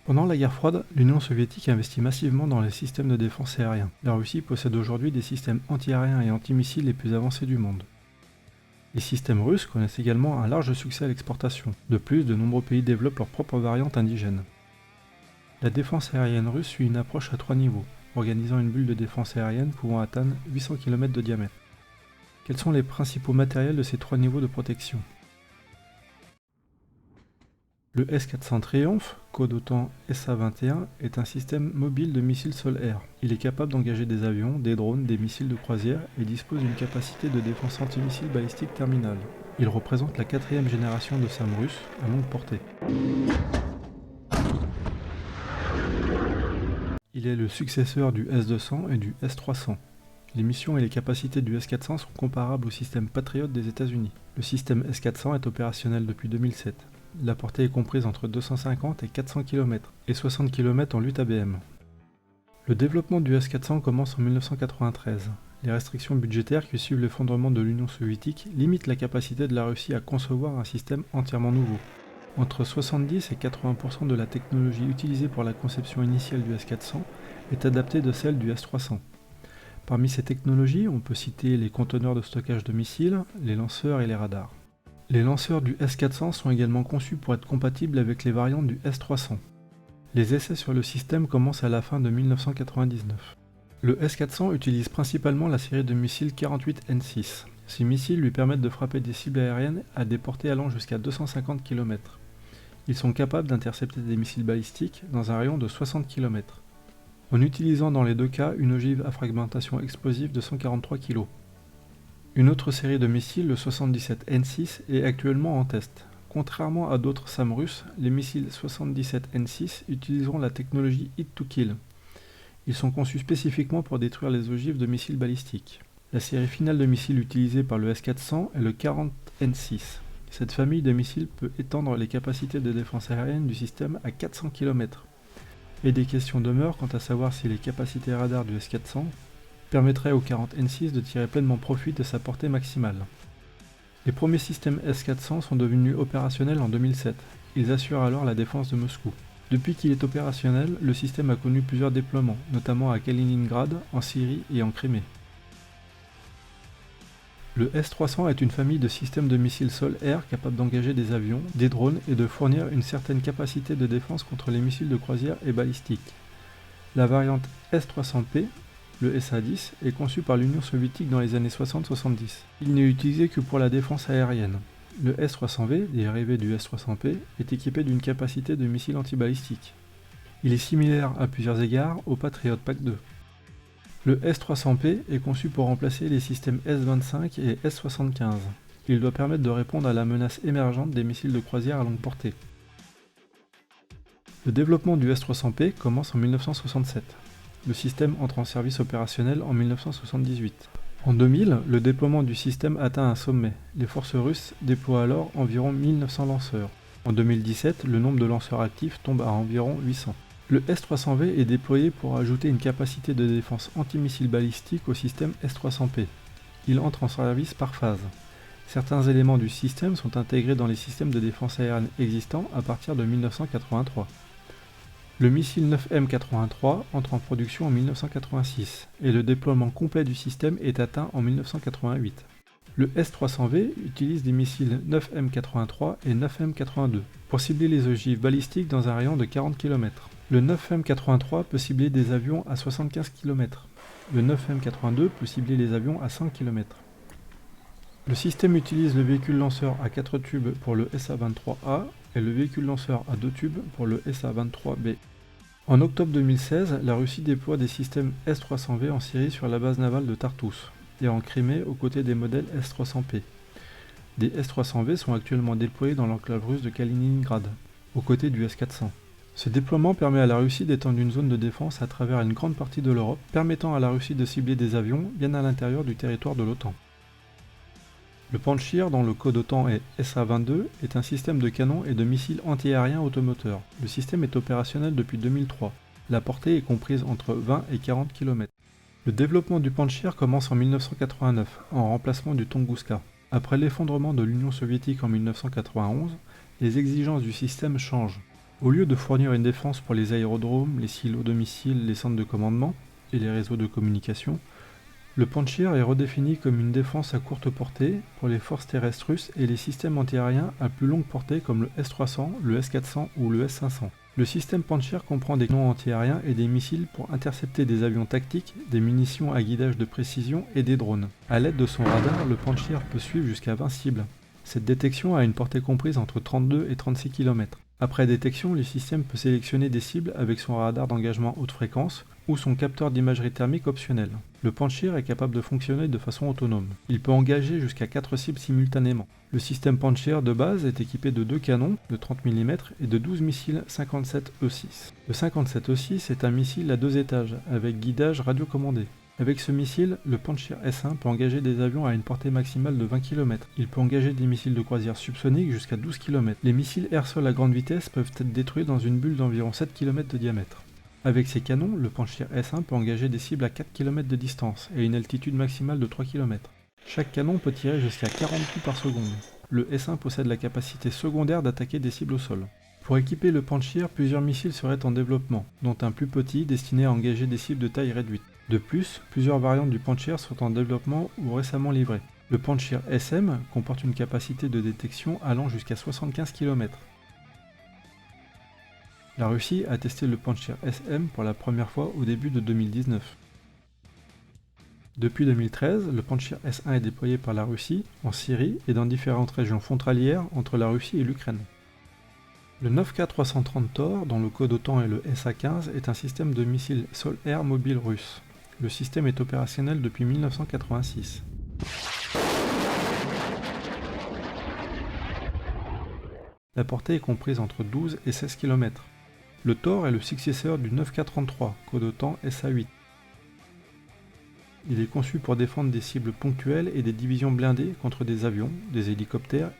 Pendant la guerre froide, l'Union soviétique investit massivement dans les systèmes de défense aérien. La Russie possède aujourd'hui des systèmes anti-aériens et antimissiles les plus avancés du monde. Les systèmes russes connaissent également un large succès à l'exportation. De plus, de nombreux pays développent leurs propres variantes indigènes. La défense aérienne russe suit une approche à 3 niveaux, organisant une bulle de défense aérienne pouvant atteindre 800 km de diamètre. Quels sont les principaux matériels de ces 3 niveaux de protection? Le S-400 Triumph, code OTAN SA-21, est un système mobile de missiles sol-air. Il est capable d'engager des avions, des drones, des missiles de croisière et dispose d'une capacité de défense antimissile balistique terminale. Il représente la 4e génération de SAM russe à longue portée. Il est le successeur du S-200 et du S-300. Les missions et les capacités du S-400 sont comparables au système Patriot des États-Unis. Le système S-400 est opérationnel depuis 2007. La portée est comprise entre 250 et 400 km et 60 km en lutte ABM. Le développement du S-400 commence en 1993. Les restrictions budgétaires qui suivent l'effondrement de l'Union soviétique limitent la capacité de la Russie à concevoir un système entièrement nouveau. Entre 70 et 80% de la technologie utilisée pour la conception initiale du S-400 est adaptée de celle du S-300. Parmi ces technologies, on peut citer les conteneurs de stockage de missiles, les lanceurs et les radars. Les lanceurs du S-400 sont également conçus pour être compatibles avec les variantes du S-300. Les essais sur le système commencent à la fin de 1999. Le S-400 utilise principalement la série de missiles 48N6. Ces missiles lui permettent de frapper des cibles aériennes à des portées allant jusqu'à 250 km. Ils sont capables d'intercepter des missiles balistiques dans un rayon de 60 km. En utilisant dans les deux cas une ogive à fragmentation explosive de 143 kg. Une autre série de missiles, le 77N6, est actuellement en test. Contrairement à d'autres SAM russes, les missiles 77N6 utiliseront la technologie Hit to Kill. Ils sont conçus spécifiquement pour détruire les ogives de missiles balistiques. La série finale de missiles utilisée par le S-400 est le 40N6. Cette famille de missiles peut étendre les capacités de défense aérienne du système à 400 km. Et des questions demeurent quant à savoir si les capacités radar du S-400 permettrait au 40N6 de tirer pleinement profit de sa portée maximale. Les premiers systèmes S-400 sont devenus opérationnels en 2007. Ils assurent alors la défense de Moscou. Depuis qu'il est opérationnel, le système a connu plusieurs déploiements, notamment à Kaliningrad, en Syrie et en Crimée. Le S-300 est une famille de systèmes de missiles sol-air capables d'engager des avions, des drones et de fournir une certaine capacité de défense contre les missiles de croisière et balistiques. La variante S-300P, le SA-10, est conçu par l'Union soviétique dans les années 60-70. Il n'est utilisé que pour la défense aérienne. Le S-300V, dérivé du S-300P, est équipé d'une capacité de missile antibalistique. Il est similaire à plusieurs égards au Patriot PAC-2. Le S-300P est conçu pour remplacer les systèmes S-25 et S-75. Il doit permettre de répondre à la menace émergente des missiles de croisière à longue portée. Le développement du S-300P commence en 1967. Le système entre en service opérationnel en 1978. En 2000, le déploiement du système atteint un sommet. Les forces russes déploient alors environ 1900 lanceurs. En 2017, le nombre de lanceurs actifs tombe à environ 800. Le S-300V est déployé pour ajouter une capacité de défense antimissile balistique au système S-300P. Il entre en service par phase. Certains éléments du système sont intégrés dans les systèmes de défense aérienne existants à partir de 1983. Le missile 9M83 entre en production en 1986 et le déploiement complet du système est atteint en 1988. Le S-300V utilise des missiles 9M83 et 9M82 pour cibler les ogives balistiques dans un rayon de 40 km. Le 9M83 peut cibler des avions à 75 km. Le 9M82 peut cibler les avions à 5 km. Le système utilise le véhicule lanceur à 4 tubes pour le SA-23A et le véhicule lanceur à 2 tubes pour le SA-23B. En octobre 2016, la Russie déploie des systèmes S-300V en Syrie sur la base navale de Tartous et en Crimée aux côtés des modèles S-300P. Des S-300V sont actuellement déployés dans l'enclave russe de Kaliningrad, aux côtés du S-400. Ce déploiement permet à la Russie d'étendre une zone de défense à travers une grande partie de l'Europe, permettant à la Russie de cibler des avions bien à l'intérieur du territoire de l'OTAN. Le Panchir, dont le code OTAN est SA-22, est un système de canons et de missiles antiaériens automoteurs. Le système est opérationnel depuis 2003. La portée est comprise entre 20 et 40 km. Le développement du Panchir commence en 1989, en remplacement du Tunguska. Après l'effondrement de l'Union soviétique en 1991, les exigences du système changent. Au lieu de fournir une défense pour les aérodromes, les silos de missiles, les centres de commandement et les réseaux de communication, le Pantsir est redéfini comme une défense à courte portée pour les forces terrestres russes et les systèmes antiaériens à plus longue portée comme le S-300, le S-400 ou le S-500. Le système Pantsir comprend des canons antiaériens et des missiles pour intercepter des avions tactiques, des munitions à guidage de précision et des drones. A l'aide de son radar, le Pantsir peut suivre jusqu'à 20 cibles. Cette détection a une portée comprise entre 32 et 36 km. Après détection, le système peut sélectionner des cibles avec son radar d'engagement haute fréquence ou son capteur d'imagerie thermique optionnel. Le Pantsir est capable de fonctionner de façon autonome. Il peut engager jusqu'à 4 cibles simultanément. Le système Pantsir de base est équipé de 2 canons de 30 mm et de 12 missiles 57E6. Le 57E6 est un missile à 2 étages avec guidage radiocommandé. Avec ce missile, le Pantsir S1 peut engager des avions à une portée maximale de 20 km. Il peut engager des missiles de croisière subsoniques jusqu'à 12 km. Les missiles air-sol à grande vitesse peuvent être détruits dans une bulle d'environ 7 km de diamètre. Avec ces canons, le Pantsir S1 peut engager des cibles à 4 km de distance et une altitude maximale de 3 km. Chaque canon peut tirer jusqu'à 40 coups par seconde. Le S1 possède la capacité secondaire d'attaquer des cibles au sol. Pour équiper le Pantsir, plusieurs missiles seraient en développement, dont un plus petit destiné à engager des cibles de taille réduite. De plus, plusieurs variantes du Pantsir sont en développement ou récemment livrées. Le Pantsir SM comporte une capacité de détection allant jusqu'à 75 km. La Russie a testé le Pantsir SM pour la première fois au début de 2019. Depuis 2013, le Pantsir S1 est déployé par la Russie, en Syrie et dans différentes régions frontalières entre la Russie et l'Ukraine. Le 9K330 Tor, dont le code OTAN est le SA-15, est un système de missiles sol-air mobile russe. Le système est opérationnel depuis 1986. La portée est comprise entre 12 et 16 km. Le Tor est le successeur du 9K33, code OTAN SA-8. Il est conçu pour défendre des cibles ponctuelles et des divisions blindées contre des avions, des hélicoptères.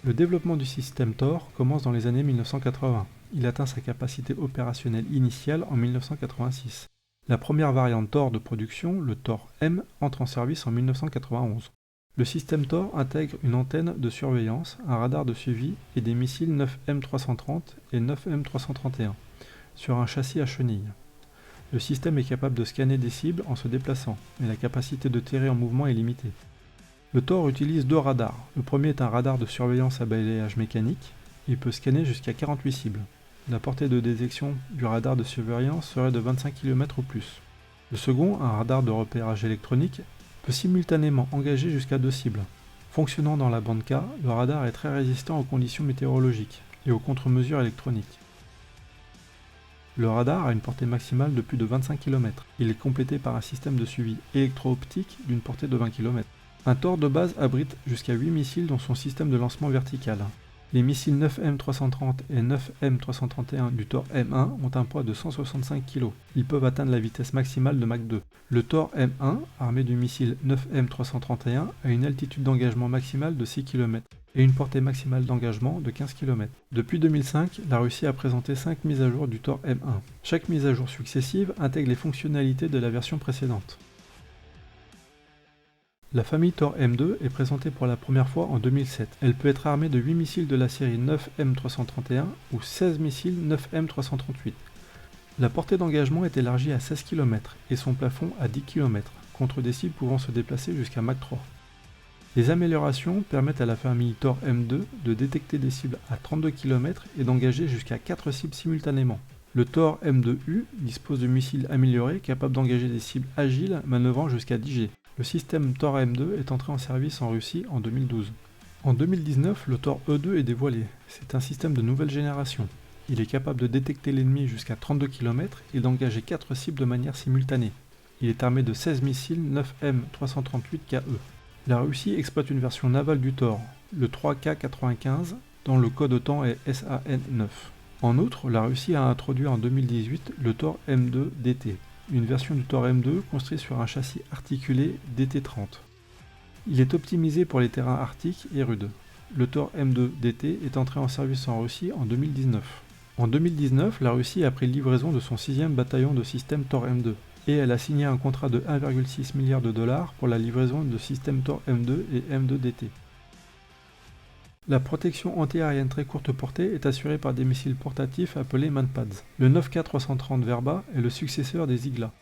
Le développement du système Tor commence dans les années 1980. Il atteint sa capacité opérationnelle initiale en 1986. La première variante Tor de production, le Tor M, entre en service en 1991. Le système Tor intègre une antenne de surveillance, un radar de suivi et des missiles 9M330 et 9M331 sur un châssis à chenilles. Le système est capable de scanner des cibles en se déplaçant, mais la capacité de tirer en mouvement est limitée. Le Tor utilise 2 radars. Le premier est un radar de surveillance à balayage mécanique. Il peut scanner jusqu'à 48 cibles. La portée de détection du radar de surveillance serait de 25 km ou plus. Le second, un radar de repérage électronique, peut simultanément engager jusqu'à 2 cibles. Fonctionnant dans la bande K, le radar est très résistant aux conditions météorologiques et aux contre-mesures électroniques. Le radar a une portée maximale de plus de 25 km. Il est complété par un système de suivi électro-optique d'une portée de 20 km. Un Tor de base abrite jusqu'à 8 missiles dans son système de lancement vertical. Les missiles 9M330 et 9M331 du Tor M1 ont un poids de 165 kg. Ils peuvent atteindre la vitesse maximale de Mach 2. Le Tor M1, armé du missile 9M331, a une altitude d'engagement maximale de 6 km et une portée maximale d'engagement de 15 km. Depuis 2005, la Russie a présenté 5 mises à jour du Tor M1. Chaque mise à jour successive intègre les fonctionnalités de la version précédente. La famille Tor M2 est présentée pour la première fois en 2007. Elle peut être armée de 8 missiles de la série 9M331 ou 16 missiles 9M338. La portée d'engagement est élargie à 16 km et son plafond à 10 km, contre des cibles pouvant se déplacer jusqu'à Mach 3. Les améliorations permettent à la famille Tor M2 de détecter des cibles à 32 km et d'engager jusqu'à 4 cibles simultanément. Le Tor M2U dispose de missiles améliorés capables d'engager des cibles agiles manœuvrant jusqu'à 10 G. Le système Tor M2 est entré en service en Russie en 2012. En 2019, le Tor E2 est dévoilé. C'est un système de nouvelle génération. Il est capable de détecter l'ennemi jusqu'à 32 km et d'engager 4 cibles de manière simultanée. Il est armé de 16 missiles 9M338KE. La Russie exploite une version navale du Tor, le 3K95, dont le code OTAN est SAN9. En outre, la Russie a introduit en 2018 le Tor M2 DT, une version du Tor M2 construite sur un châssis articulé DT30. Il est optimisé pour les terrains arctiques et rudes. Le Tor M2 DT est entré en service en Russie en 2019. En 2019, la Russie a pris livraison de son 6e bataillon de système Tor M2 et elle a signé un contrat de 1,6 milliard de dollars pour la livraison de systèmes Tor M2 et M2 DT. La protection antiaérienne très courte portée est assurée par des missiles portatifs appelés Manpads. Le 9K330 Verba est le successeur des Igla.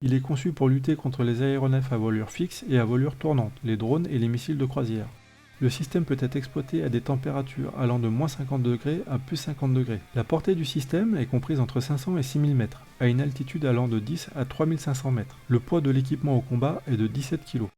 Il est conçu pour lutter contre les aéronefs à voilure fixe et à voilure tournante, les drones et les missiles de croisière. Le système peut être exploité à des températures allant de -50° à +50°. La portée du système est comprise entre 500 et 6000 mètres, à une altitude allant de 10 à 3500 mètres. Le poids de l'équipement au combat est de 17 kg.